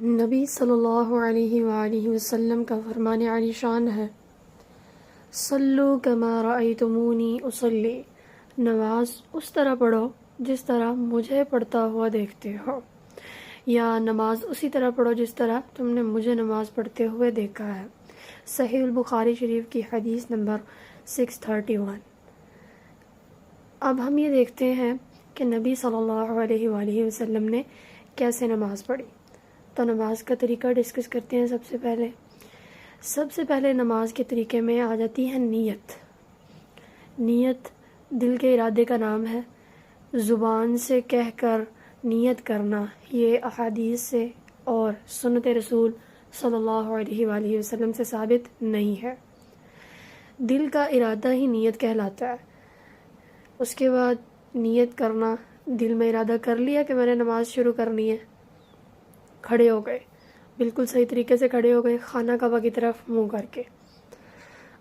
نبی صلی اللہ علیہ وآلہ وسلم کا فرمان علی شان ہے، صلو کما رأیتمونی اصلی، نماز اس طرح پڑھو جس طرح مجھے پڑھتا ہوا دیکھتے ہو، یا نماز اسی طرح پڑھو جس طرح تم نے مجھے نماز پڑھتے ہوئے دیکھا ہے۔ صحیح البخاری شریف کی حدیث نمبر 631۔ اب ہم یہ دیکھتے ہیں کہ نبی صلی اللہ علیہ وآلہ وسلم نے کیسے نماز پڑھی۔ تو نماز کا طریقہ ڈسکس کرتے ہیں۔ سب سے پہلے نماز کے طریقے میں آ جاتی ہے نیت۔ نیت دل کے ارادے کا نام ہے۔ زبان سے کہہ کر نیت کرنا یہ احادیث سے اور سنت رسول صلی اللہ علیہ وآلہ وسلم سے ثابت نہیں ہے۔ دل کا ارادہ ہی نیت کہلاتا ہے۔ اس کے بعد نیت کرنا، دل میں ارادہ کر لیا کہ میں نے نماز شروع کرنی ہے، کھڑے ہو گئے، بالکل صحیح طریقے سے کھڑے ہو گئے، خانہ کعبہ کی طرف منہ کر کے۔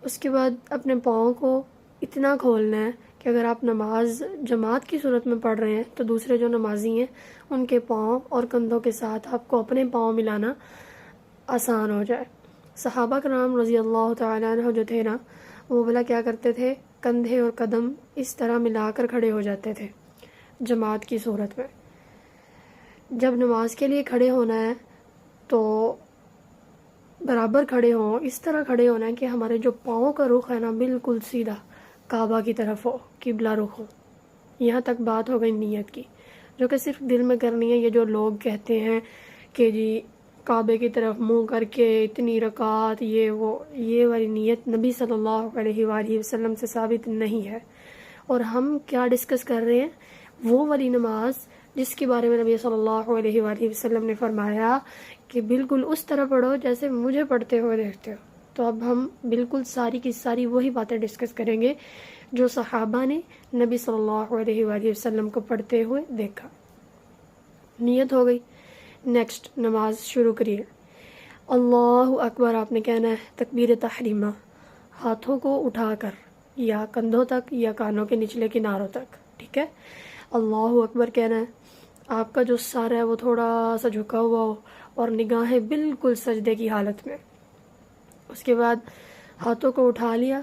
اس کے بعد اپنے پاؤں کو اتنا کھولنا ہے کہ اگر آپ نماز جماعت کی صورت میں پڑھ رہے ہیں تو دوسرے جو نمازی ہیں ان کے پاؤں اور کندھوں کے ساتھ آپ کو اپنے پاؤں ملانا آسان ہو جائے۔ صحابہ کرام رضی اللہ تعالیٰ عنہ جو تھے نا، وہ بلا کیا کرتے تھے، کندھے اور قدم اس طرح ملا کر کھڑے ہو جاتے تھے جماعت کی صورت میں۔ جب نماز کے لیے کھڑے ہونا ہے تو برابر کھڑے ہوں، اس طرح کھڑے ہونا ہے کہ ہمارے جو پاؤں کا رخ ہے نا بالکل سیدھا کعبہ کی طرف ہو، قبلہ رخ ہو۔ یہاں تک بات ہو گئی نیت کی، جو کہ صرف دل میں کرنی ہے۔ یہ جو لوگ کہتے ہیں کہ جی کعبے کی طرف منہ کر کے اتنی رکعات، یہ والی نیت نبی صلی اللہ علیہ وآلہ وسلم سے ثابت نہیں ہے۔ اور ہم کیا ڈسکس کر رہے ہیں، وہ والی نماز جس کے بارے میں نبی صلی اللہ علیہ وآلہ وسلم نے فرمایا کہ بالکل اس طرح پڑھو جیسے مجھے پڑھتے ہوئے دیکھتے ہو۔ تو اب ہم بالکل ساری کی ساری وہی باتیں ڈسکس کریں گے جو صحابہ نے نبی صلی اللہ علیہ وآلہ وسلم کو پڑھتے ہوئے دیکھا۔ نیت ہو گئی، نیکسٹ نماز شروع کریے۔ اللہ اکبر آپ نے کہنا ہے، تکبیر تحریمہ، ہاتھوں کو اٹھا کر یا کندھوں تک یا کانوں کے نچلے کناروں تک، ٹھیک ہے۔ اللہ اکبر کہنا ہے، آپ کا جو سر ہے وہ تھوڑا سا جھکا ہوا ہو اور نگاہیں بالکل سجدے کی حالت میں۔ اس کے بعد ہاتھوں کو اٹھا لیا،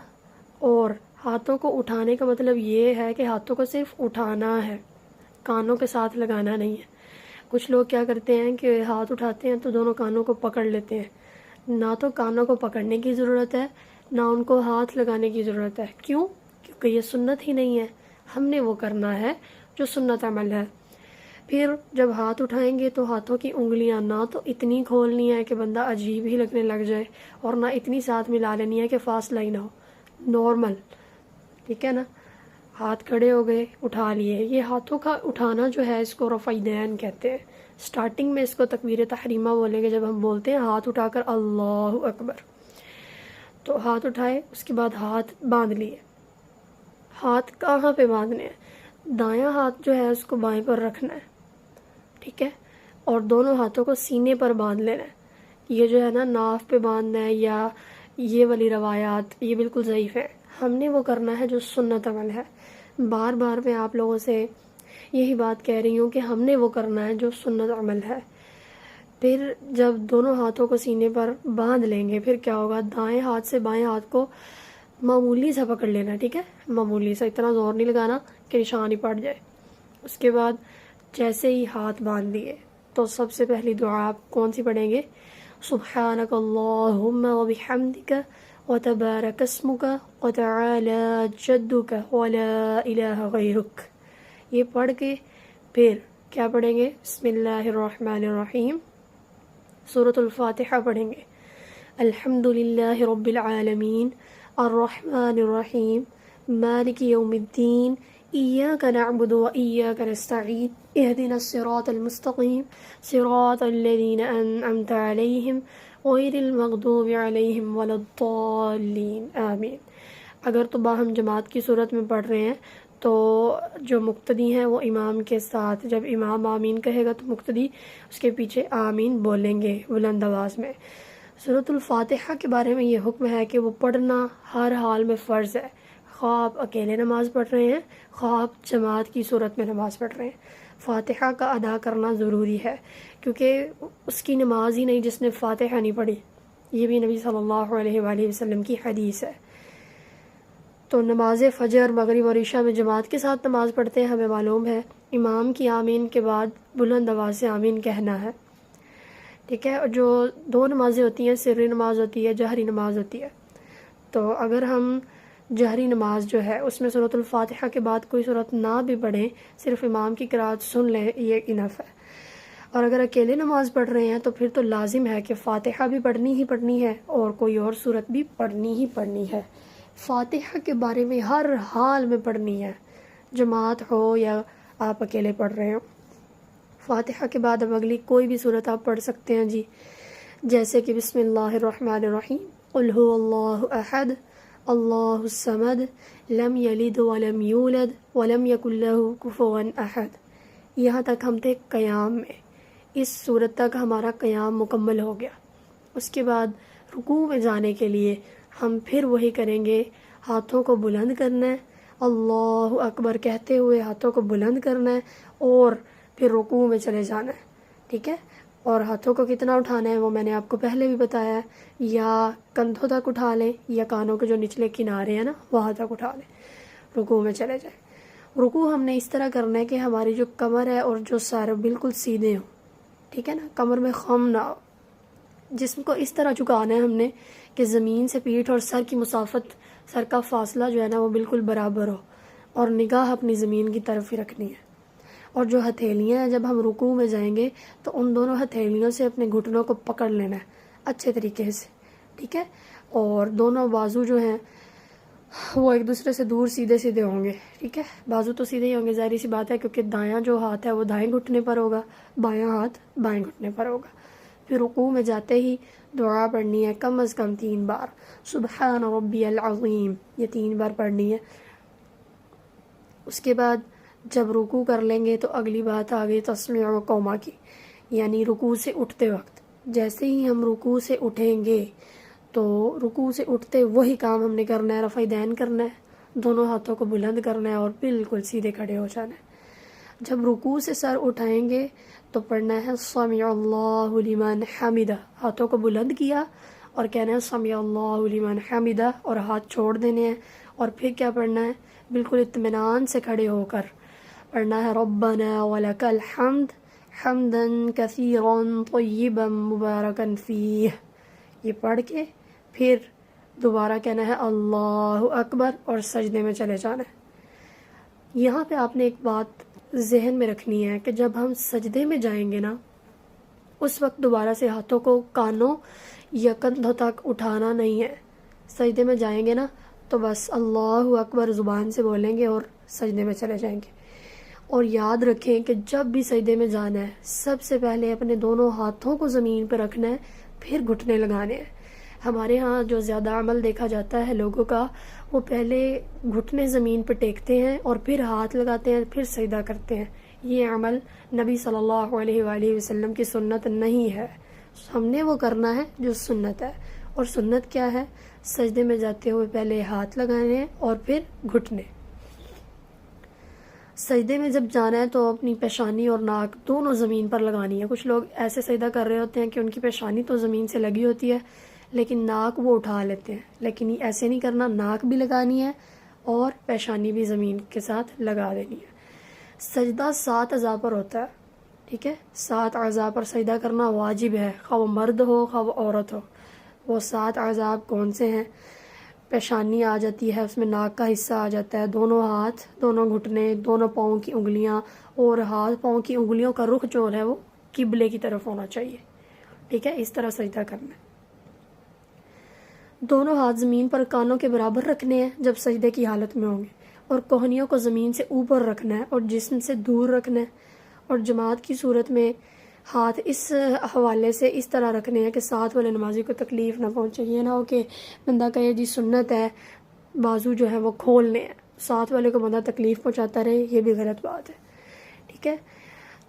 اور ہاتھوں کو اٹھانے کا مطلب یہ ہے کہ ہاتھوں کو صرف اٹھانا ہے، کانوں کے ساتھ لگانا نہیں ہے۔ کچھ لوگ کیا کرتے ہیں کہ ہاتھ اٹھاتے ہیں تو دونوں کانوں کو پکڑ لیتے ہیں۔ نہ تو کانوں کو پکڑنے کی ضرورت ہے، نہ ان کو ہاتھ لگانے کی ضرورت ہے۔ کیوں؟ کیونکہ یہ سنت ہی نہیں ہے۔ ہم نے وہ کرنا ہے جو سنت عمل ہے۔ پھر جب ہاتھ اٹھائیں گے تو ہاتھوں کی انگلیاں نہ تو اتنی کھولنی ہے کہ بندہ عجیب ہی لگنے لگ جائے، اور نہ اتنی ساتھ ملا لینی ہے کہ فاصلہ ہی نہ ہو، نارمل، ٹھیک ہے نا۔ ہاتھ کھڑے ہو گئے، اٹھا لیے۔ یہ ہاتھوں کا اٹھانا جو ہے اس کو رفع یدین کہتے ہیں۔ سٹارٹنگ میں اس کو تکبیر تحریمہ بولیں گے جب ہم بولتے ہیں ہاتھ اٹھا کر اللہ اکبر۔ تو ہاتھ اٹھائے، اس کے بعد ہاتھ باندھ لیے۔ ہاتھ کہاں پہ باندھنے ہیں؟ دایاں ہاتھ جو ہے اس کو بائیں پر رکھنا ہے، ٹھیک ہے، اور دونوں ہاتھوں کو سینے پر باندھ لینا ہے۔ یہ جو ہے نا ناف پہ باندھنا ہے یا یہ والی روایات، یہ بالکل ضعیف ہے۔ ہم نے وہ کرنا ہے جو سنت عمل ہے۔ بار بار میں آپ لوگوں سے یہی بات کہہ رہی ہوں کہ ہم نے وہ کرنا ہے جو سنت عمل ہے۔ پھر جب دونوں ہاتھوں کو سینے پر باندھ لیں گے، پھر کیا ہوگا، دائیں ہاتھ سے بائیں ہاتھ کو معمولی سا پکڑ لینا، ٹھیک ہے، معمولی سا، اتنا زور نہیں لگانا کہ نشان ہی پڑ جائے۔ اس کے بعد جیسے ہی ہاتھ باندھ لیے تو سب سے پہلی دعا آپ کون سی پڑھیں گے؟ سبحانک اللہم وبحمدک وتبارک اسمک وتعالی جدک ولا الہ غیرک۔ یہ پڑھ کے پھر کیا پڑھیں گے؟ بسم اللہ الرحمن الرحیم، سورۃ الفاتحہ پڑھیں گے۔ الحمد للہ رب العالمین الرحمن الرحیم مالک یوم الدین ایاک نعبد و ایاک نستعین اہدنا الصراط المستقیم صراط الذین انعمت علیہم غیر المغضوب علیہم ولا الضالین آمین۔ اگر تو باہم جماعت کی صورت میں پڑھ رہے ہیں تو جو مقتدی ہیں وہ امام کے ساتھ، جب امام آمین کہے گا تو مقتدی اس کے پیچھے آمین بولیں گے بلند آواز میں۔ سورۃ الفاتحہ کے بارے میں یہ حکم ہے کہ وہ پڑھنا ہر حال میں فرض ہے، خواہ آپ اکیلے نماز پڑھ رہے ہیں، خواہ آپ جماعت کی صورت میں نماز پڑھ رہے ہیں۔ فاتحہ کا ادا کرنا ضروری ہے، کیونکہ اس کی نماز ہی نہیں جس نے فاتحہ نہیں پڑھی۔ یہ بھی نبی صلی اللہ علیہ وآلہ وسلم کی حدیث ہے۔ تو نماز فجر، مغرب اور عشاء میں جماعت کے ساتھ نماز پڑھتے ہیں، ہمیں معلوم ہے امام کی آمین کے بعد بلند آواز سے آمین کہنا ہے، ٹھیک ہے۔ اور جو دو نمازیں ہوتی ہیں، سری نماز ہوتی ہے، جہری نماز ہوتی ہے، تو اگر ہم جہری نماز جو ہے اس میں سورۃ الفاتحہ کے بعد کوئی سورت نہ بھی پڑھیں، صرف امام کی قرأت سن لیں، یہ انف ہے۔ اور اگر اکیلے نماز پڑھ رہے ہیں تو پھر تو لازم ہے کہ فاتحہ بھی پڑھنی ہی پڑھنی ہے اور کوئی اور سورت بھی پڑھنی ہی پڑھنی ہے۔ فاتحہ کے بارے میں ہر حال میں پڑھنی ہے، جماعت ہو یا آپ اکیلے پڑھ رہے ہو۔ فاتحہ کے بعد اب اگلی کوئی بھی سورت آپ پڑھ سکتے ہیں جی، جیسے کہ بسم اللہ الرحمن الرحیم، قل هو اللہ احد اللہ الصمد لم یلد ولم یولد ولم یکن لہ کفوا احد۔ یہاں تک ہم تھے قیام میں، اس سورت تک ہمارا قیام مکمل ہو گیا۔ اس کے بعد رکوع میں جانے کے لیے ہم پھر وہی کریں گے، ہاتھوں کو بلند کرنا ہے، اللہ اکبر کہتے ہوئے ہاتھوں کو بلند کرنا ہے اور پھر رکوع میں چلے جانا ہے، ٹھیک ہے۔ اور ہاتھوں کو کتنا اٹھانا ہے وہ میں نے آپ کو پہلے بھی بتایا ہے، یا کندھوں تک اٹھا لیں یا کانوں کے جو نچلے کنارے ہیں نا وہاں تک اٹھا لیں، رکوع میں چلے جائیں۔ رکوع ہم نے اس طرح کرنا ہے کہ ہماری جو کمر ہے اور جو سر بالکل سیدھے ہوں، ٹھیک ہے نا، کمر میں خم نہ ہو۔ جسم کو اس طرح جھکانا ہے ہم نے کہ زمین سے پیٹھ اور سر کی مسافت، سر کا فاصلہ جو ہے نا وہ بالکل برابر ہو، اور نگاہ اپنی زمین کی طرف ہی رکھنی ہے۔ اور جو ہتھیلیاں ہیں، جب ہم رکوع میں جائیں گے تو ان دونوں ہتھیلیوں سے اپنے گھٹنوں کو پکڑ لینا ہے اچھے طریقے سے، ٹھیک ہے۔ اور دونوں بازو جو ہیں وہ ایک دوسرے سے دور سیدھے سیدھے ہوں گے، ٹھیک ہے۔ بازو تو سیدھے ہی ہوں گے، ظاہری سی بات ہے، کیونکہ دایاں جو ہاتھ ہے وہ دائیں گھٹنے پر ہوگا، بایاں ہاتھ بائیں گھٹنے پر ہوگا۔ پھر رکوع میں جاتے ہی دعا پڑھنی ہے کم از کم 3 بار، سبحان ربی العظیم، یہ 3 بار پڑھنی ہے۔ اس کے بعد جب رکوع کر لیں گے تو اگلی بات آ گئی تسمیع و قوما کی، یعنی رکوع سے اٹھتے وقت جیسے ہی ہم رکوع سے اٹھیں گے تو رکوع سے اٹھتے وہی کام ہم نے کرنا ہے، رفع دین کرنا ہے، دونوں ہاتھوں کو بلند کرنا ہے اور بالکل سیدھے کھڑے ہو جانا ہے۔ جب رکوع سے سر اٹھائیں گے تو پڑھنا ہے سمع اللہ لمن حمدہ، ہاتھوں کو بلند کیا اور کہنا ہے سمع اللہ لمن حمدہ، اور ہاتھ چھوڑ دینے ہیں۔ اور پھر کیا پڑھنا ہے؟ بالکل اطمینان سے کھڑے ہو کر پڑھنا ہے ربنا ولک الحمد حمدا کثیرا طیبا مبارکا فیہ۔ یہ پڑھ کے پھر دوبارہ کہنا ہے اللہ اکبر اور سجدے میں چلے جانا ہے۔ یہاں پہ آپ نے ایک بات ذہن میں رکھنی ہے کہ جب ہم سجدے میں جائیں گے نا اس وقت دوبارہ سے ہاتھوں کو کانوں یا کندھوں تک اٹھانا نہیں ہے۔ سجدے میں جائیں گے نا تو بس اللہ اکبر زبان سے بولیں گے اور سجدے میں چلے جائیں گے۔ اور یاد رکھیں کہ جب بھی سجدے میں جانا ہے سب سے پہلے اپنے دونوں ہاتھوں کو زمین پہ رکھنا ہے، پھر گھٹنے لگانے ہیں۔ ہمارے ہاں جو زیادہ عمل دیکھا جاتا ہے لوگوں کا، وہ پہلے گھٹنے زمین پہ ٹیکتے ہیں اور پھر ہاتھ لگاتے ہیں، پھر سجدہ کرتے ہیں۔ یہ عمل نبی صلی اللہ علیہ وآلہ وسلم کی سنت نہیں ہے۔ ہم نے وہ کرنا ہے جو سنت ہے، اور سنت کیا ہے؟ سجدے میں جاتے ہوئے پہلے ہاتھ لگانے ہیں اور پھر گھٹنے۔ سجدے میں جب جانا ہے تو اپنی پیشانی اور ناک دونوں زمین پر لگانی ہے۔ کچھ لوگ ایسے سجدہ کر رہے ہوتے ہیں کہ ان کی پیشانی تو زمین سے لگی ہوتی ہے لیکن ناک وہ اٹھا لیتے ہیں، لیکن ایسے نہیں کرنا، ناک بھی لگانی ہے اور پیشانی بھی زمین کے ساتھ لگا دینی ہے۔ سجدہ 7 اعضاء پر ہوتا ہے، ٹھیک ہے، 7 اعضاء پر سجدہ کرنا واجب ہے، خواہ وہ مرد ہو خواہ وہ عورت ہو۔ وہ 7 اعضاء کون سے ہیں؟ پیشانی آ جاتی ہے، اس میں ناک کا حصہ آ جاتا ہے، دونوں ہاتھ، دونوں گھٹنے، دونوں پاؤں کی انگلیاں، اور ہاتھ پاؤں کی انگلیوں کا رخ جو ہے وہ قبلے کی طرف ہونا چاہیے، ٹھیک ہے۔ اس طرح سجدہ کرنا ہے۔ دونوں ہاتھ زمین پر کانوں کے برابر رکھنے ہیں جب سجدے کی حالت میں ہوں گے، اور کوہنیوں کو زمین سے اوپر رکھنا ہے اور جسم سے دور رکھنا ہے۔ اور جماعت کی صورت میں ہاتھ اس حوالے سے اس طرح رکھنے ہیں کہ ساتھ والے نمازی کو تکلیف نہ پہنچے۔ یہ نہ ہو کہ بندہ کہے جی سنت ہے، بازو جو ہے وہ کھولنے ہیں، ساتھ والے کو بندہ تکلیف پہنچاتا رہے، یہ بھی غلط بات ہے، ٹھیک ہے۔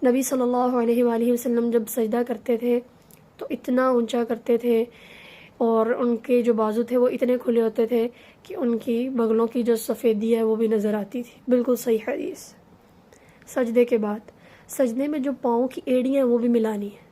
نبی صلی اللہ علیہ وآلہ وسلم جب سجدہ کرتے تھے تو اتنا اونچا کرتے تھے اور ان کے جو بازو تھے وہ اتنے کھلے ہوتے تھے کہ ان کی بغلوں کی جو سفیدی ہے وہ بھی نظر آتی تھی، بالکل صحیح حدیث۔ سجدے کے بعد سجدے میں جو پاؤں کی ایڑیاں ہیں وہ بھی ملانی ہے.